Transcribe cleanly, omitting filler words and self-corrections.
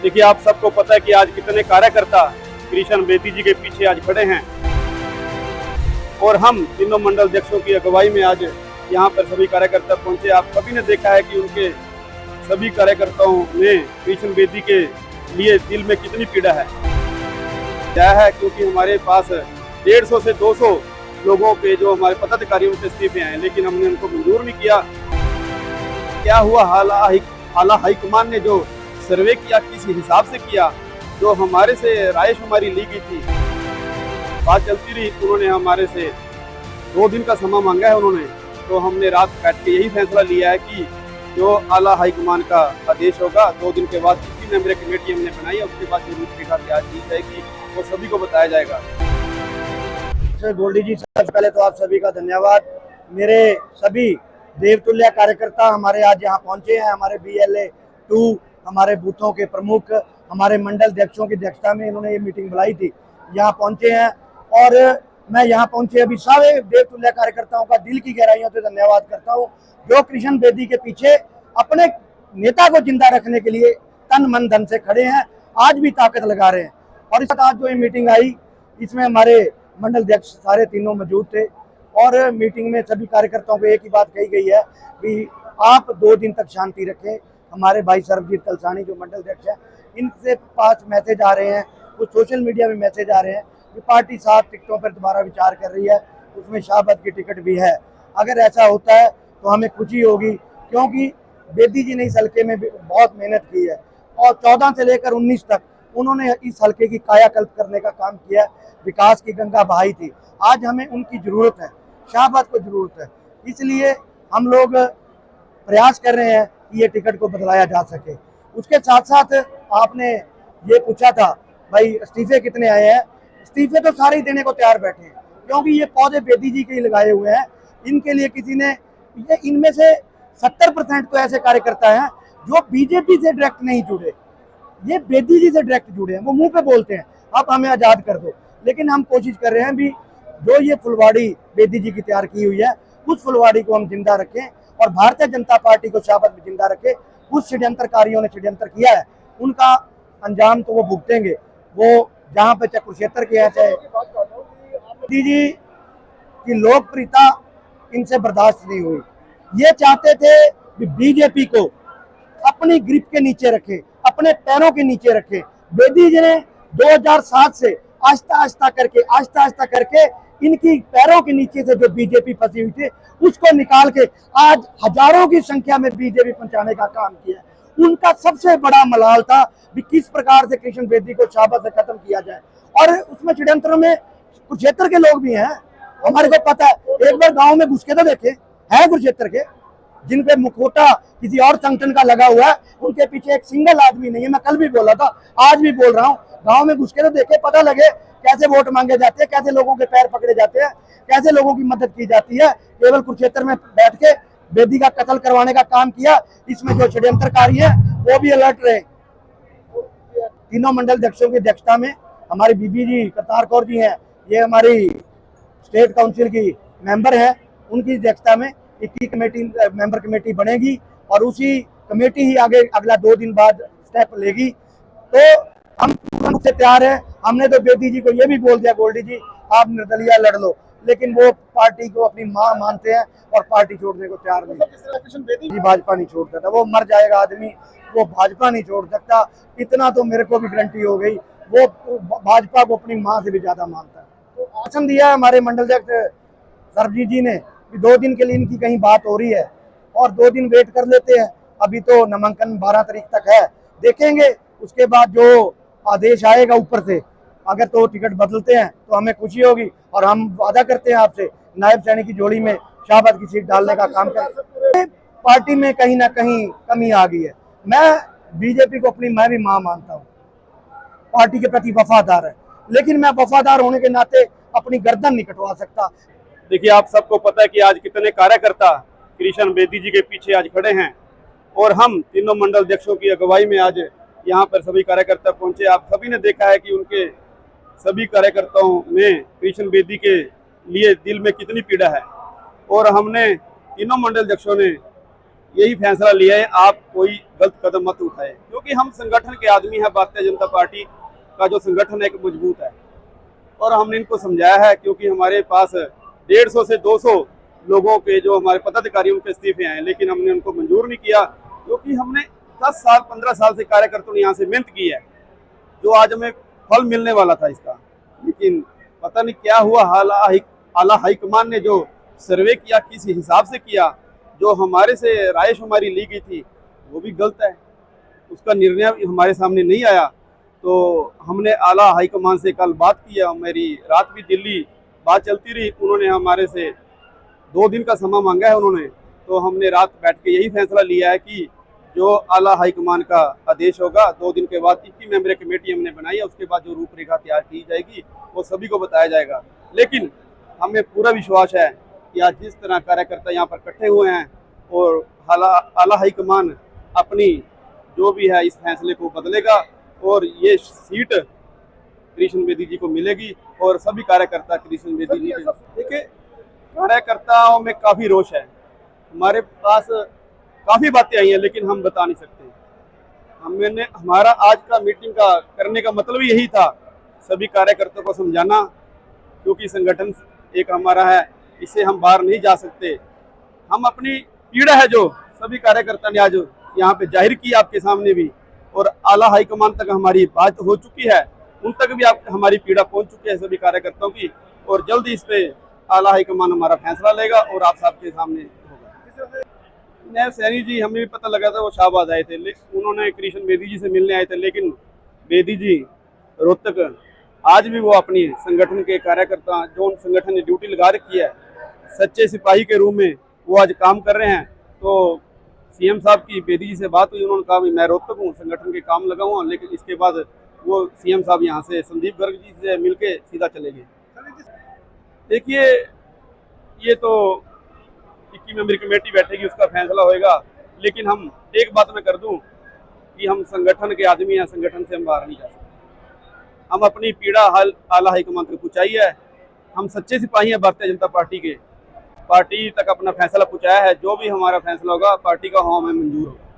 देखिए, आप सबको पता है कि आज कितने कार्यकर्ता कृष्ण बेदी जी के पीछे आज खड़े हैं और हम तीनों मंडल अध्यक्षों की अगुवाई में आज यहाँ पर सभी कार्यकर्ता पहुंचे। आप सभी ने देखा है कि उनके सभी कार्यकर्ताओं में कृष्ण बेदी के लिए दिल में कितनी पीड़ा है। क्या है, क्योंकि हमारे पास 150 से 200 लोगों पे जो हमारे पदाधिकारियों के इस्तीफे हैं, लेकिन हमने उनको मंजूर नहीं किया। क्या हुआ, हाला हाईकमान ने जो सर्वे किया किसी हिसाब से किया, जो हमारे से राय हमारी ली गई थी, बात चलती रही। उन्होंने हमारे से 2 दिन का समय मांगा है उन्होंने, तो हमने रात बैठ के यही फैसला लिया है कि जो आला हाईकमान का आदेश होगा 2 दिन के बाद 3 मेंबर कमेटी हमने बनाई है, उसके बाद जो रूपरेखा तैयार की जाएगी वो सभी को बताया जाएगा। गोल्डी जी, सबसे पहले तो आप सभी का धन्यवाद। मेरे सभी देवतुल्य कार्यकर्ता हमारे आज यहाँ पहुंचे हैं। हमारे BLA 2 हमारे बूथों के प्रमुख, हमारे मंडल अध्यक्षों की अध्यक्षता में इन्होंने ये मीटिंग बुलाई थी, यहाँ पहुंचे हैं। और मैं यहाँ पहुंचे अभी सारे देवतुल्य कार्यकर्ताओं का दिल की गहराइयों से धन्यवाद करता हूँ, जो कृष्ण बेदी के पीछे अपने नेता को जिंदा रखने के लिए तन मन धन से खड़े हैं, आज भी ताकत लगा रहे हैं। और इस आज जो ये मीटिंग आई, इसमें हमारे मंडल अध्यक्ष सारे तीनों मौजूद थे और मीटिंग में सभी कार्यकर्ताओं को एक ही बात कही गई है कि आप 2 दिन तक शांति रखें। हमारे भाई सर्वजीत कलसानी जो मंडल अध्यक्ष है, इनसे 5 मैसेज आ रहे हैं, कुछ सोशल मीडिया में मैसेज आ रहे हैं कि पार्टी 7 टिकटों पर दोबारा विचार कर रही है, उसमें शाहबाद की टिकट भी है। अगर ऐसा होता है तो हमें खुशी होगी, क्योंकि बेदी जी ने इस हल्के में बहुत मेहनत की है और 14 से लेकर 19 तक उन्होंने इस हल्के की कायाकल्प करने का काम किया, विकास की गंगा बहाई थी। आज हमें उनकी जरूरत है, शाहबाद को जरूरत है, इसलिए हम लोग प्रयास कर रहे हैं कि ये टिकट को बदलाया जा सके। उसके साथ साथ आपने ये पूछा था भाई इस्तीफे कितने आए हैं, इस्तीफे तो सारे ही देने को तैयार बैठे हैं, क्योंकि ये पौधे बेदी जी के ही लगाए हुए हैं। इनके लिए किसी ने, इनमें से 70% तो ऐसे कार्यकर्ता हैं जो बीजेपी से डायरेक्ट नहीं जुड़े, ये बेदी जी से डायरेक्ट जुड़े हैं। वो मुंह पे बोलते हैं आप हमें आजाद कर दो, लेकिन हम कोशिश कर रहे हैं भी जो ये फुलवाड़ी बेदी जी की तैयार की हुई है, उस फुलवाड़ी को हम जिंदा रखें और भारतीय जनता पार्टी को शाहबाद में जिंदा रखें। उस षड्यंत्रकारियों ने षड्यंत्र किया है, उनका अंजाम तो वो भुगतेंगे। वो जहाँ पे चाहे कुरुक्षेत्र के है, चाहे बेदी जी की लोकप्रियता इनसे बर्दाश्त नहीं हुई। ये चाहते थे कि बीजेपी को अपनी ग्रिप के नीचे रखे, अपने पैरों के नीचे रखे। बेदी जी ने 2007 से आहिस्ता आहिस्ता करके इनकी पैरों के नीचे से जो बीजेपी फंसी हुई थी, उसको निकाल के आज हजारों की संख्या में बीजेपी पहुंचाने का काम किया। उनका सबसे बड़ा मलाल था कि किस प्रकार से कृष्ण बेदी को शाहबाद से खत्म किया जाए, और उसमें षड्यंत्र में कुरुक्षेत्र के लोग भी हैं, हमारे को पता है। एक बार गाँव में घुस के तो देखे हैं कुरुक्षेत्र के, जिनपे मुखोटा किसी और संगठन का लगा हुआ है, उनके पीछे एक सिंगल आदमी नहीं है। मैं कल भी बोला था, आज भी बोल रहा हूँ, गांव में घुस के तो देखे, पता लगे कैसे वोट मांगे जाते हैं, कैसे लोगों के पैर पकड़े जाते हैं, कैसे लोगों की मदद की जाती है। केवल कुरुक्षेत्र में बैठ के बेदी का कत्ल करवाने का काम किया। इसमें जो षड्यंत्रकारी है वो भी अलर्ट रहे। तीनों मंडल अध्यक्षों की अध्यक्षता में हमारी बीबी जी करतार कौर जी हैं, ये हमारी स्टेट काउंसिल की मेंबर है, उनकी अध्यक्षता में 21 कमेटी मेंबर कमेटी बनेगी और उसी कमेटी ही आगे अगला 2 दिन बाद स्टेप लेगी। तो हम पूर्ण रूप से तैयार हैं। हमने तो बेदी जी को ये भी बोल दिया, गोल्डी जी आप निर्दलीय लड़ लो, लेकिन वो पार्टी को अपनी मां मानते हैं और पार्टी छोड़ने को तैयार नहीं। जी भाजपा नहीं छोड़ सकता, वो मर जाएगा आदमी, वो भाजपा नहीं छोड़ सकता। इतना तो मेरे को भी गारंटी हो गई, वो भाजपा को अपनी माँ से भी ज्यादा मानता है। तो आसन दिया हमारे मंडल अध्यक्ष सर्वजीत जी ने, 2 दिन के लिए इनकी कहीं बात हो रही है और 2 दिन वेट कर लेते हैं। अभी तो नामांकन 12 तारीख तक है, देखेंगे उसके बाद जो आदेश आएगा ऊपर से, अगर तो टिकट बदलते हैं तो हमें खुशी होगी और हम वादा करते हैं आपसे नायब सैनिक की जोड़ी में शाहबाद की सीट डालने का काम करें। पार्टी में कहीं ना कहीं कमी आ गई है। मैं बीजेपी को अपनी मैं भी मां मानता हूँ, पार्टी के प्रति वफादार है, लेकिन मैं वफादार होने के नाते अपनी गर्दन नहीं कटवा सकता। देखिए, आप सबको पता है कि आज कितने कार्यकर्ता कृष्ण बेदी जी के पीछे आज खड़े हैं और हम तीनों मंडल अध्यक्षों की अगुवाई में आज यहाँ पर सभी कार्यकर्ता पहुंचे। आप सभी ने देखा है कि उनके सभी कार्यकर्ताओं में कृष्ण बेदी के लिए दिल में कितनी पीड़ा है और हमने तीनों मंडल अध्यक्षों ने यही फैसला लिया है, आप कोई गलत कदम मत उठाए, क्योंकि हम संगठन के आदमी हैं। भारतीय जनता पार्टी का जो संगठन है एक मजबूत है, और हमने इनको समझाया है, क्योंकि हमारे पास 150 से 200 लोगों के जो हमारे पदाधिकारियों के इस्तीफे हैं, लेकिन हमने उनको मंजूर नहीं किया, क्योंकि हमने 10 साल 15 साल से कार्यकर्ताओं ने यहाँ से मेहनत की है, जो आज हमें फल मिलने वाला था इसका। लेकिन पता नहीं क्या हुआ, आला हाईकमान ने जो सर्वे किया, किस हिसाब से किया, जो हमारे से राय शुमारी ली गई थी वो भी गलत है, उसका निर्णय हमारे सामने नहीं आया। तो हमने आला हाईकमान से कल बात की है, मेरी रात भी दिल्ली बात चलती रही, उन्होंने हमारे से 2 दिन का समय मांगा है उन्होंने। तो हमने रात बैठ के यही फैसला लिया है कि जो आला हाईकमान का आदेश होगा 2 दिन के बाद 21 मेंबर कमेटी हमने बनाई है, उसके बाद जो रूपरेखा तैयार की जाएगी वो सभी को बताया जाएगा। लेकिन हमें पूरा विश्वास है कि आज जिस तरह कार्यकर्ता यहाँ पर इकट्ठे हुए हैं और आला हाईकमान अपनी जो भी है इस फैसले को बदलेगा और ये सीट कृष्ण बेदी जी को मिलेगी और सभी कार्यकर्ता कृष्ण बेदी जी के। देखिए, कार्यकर्ताओं में काफी रोष है, हमारे पास काफी बातें आई हैं, लेकिन हम बता नहीं सकते। हमारा आज का मीटिंग का करने का मतलब यही था, सभी कार्यकर्ताओं को समझाना, क्योंकि संगठन एक हमारा है, इससे हम बाहर नहीं जा सकते। हम अपनी पीड़ा है जो सभी कार्यकर्ता ने आज यहाँ पे जाहिर की आपके सामने भी, और आला हाईकमान तक हमारी बात हो चुकी है, उन तक भी हमारी पीड़ा पहुंच चुकी है सभी कार्यकर्ताओं की, और जल्द इस पे आला हाईकमान हमारा फैसला लेगा और आप सबके सामने होगा। नैब सैनी जी, हमें भी पता लगा था वो शाहबाद आए थे, उन्होंने कृष्ण बेदी जी से मिलने आए थे, लेकिन बेदी जी रोहतक आज भी वो अपनी संगठन के कार्यकर्ता जो उन संगठन ने ड्यूटी लगा रखी है, सच्चे सिपाही के रूप में वो आज काम कर रहे हैं। तो सीएम साहब की बेदी जी से बात हुई, उन्होंने कहा मैं रोहतक हूँ, संगठन के काम लगा हुआ, लेकिन इसके बाद वो सीएम साहब यहाँ से संदीप गर्ग जी से मिलके सीधा चले गए। देखिए, ये तो 21 मेंबर कमेटी बैठेगी, उसका फैसला होएगा, लेकिन हम एक बात मैं कर दूं कि हम संगठन के आदमी हैं, संगठन से हम बाहर नहीं जा सकते। हम अपनी पीड़ा आला हाईकमान तक पहुँचाई है, हम सच्चे सिपाही हैं भारतीय जनता पार्टी के, पार्टी तक अपना फैसला पहुँचाया है, जो भी हमारा फैसला होगा पार्टी का हमें मंजूर होगा।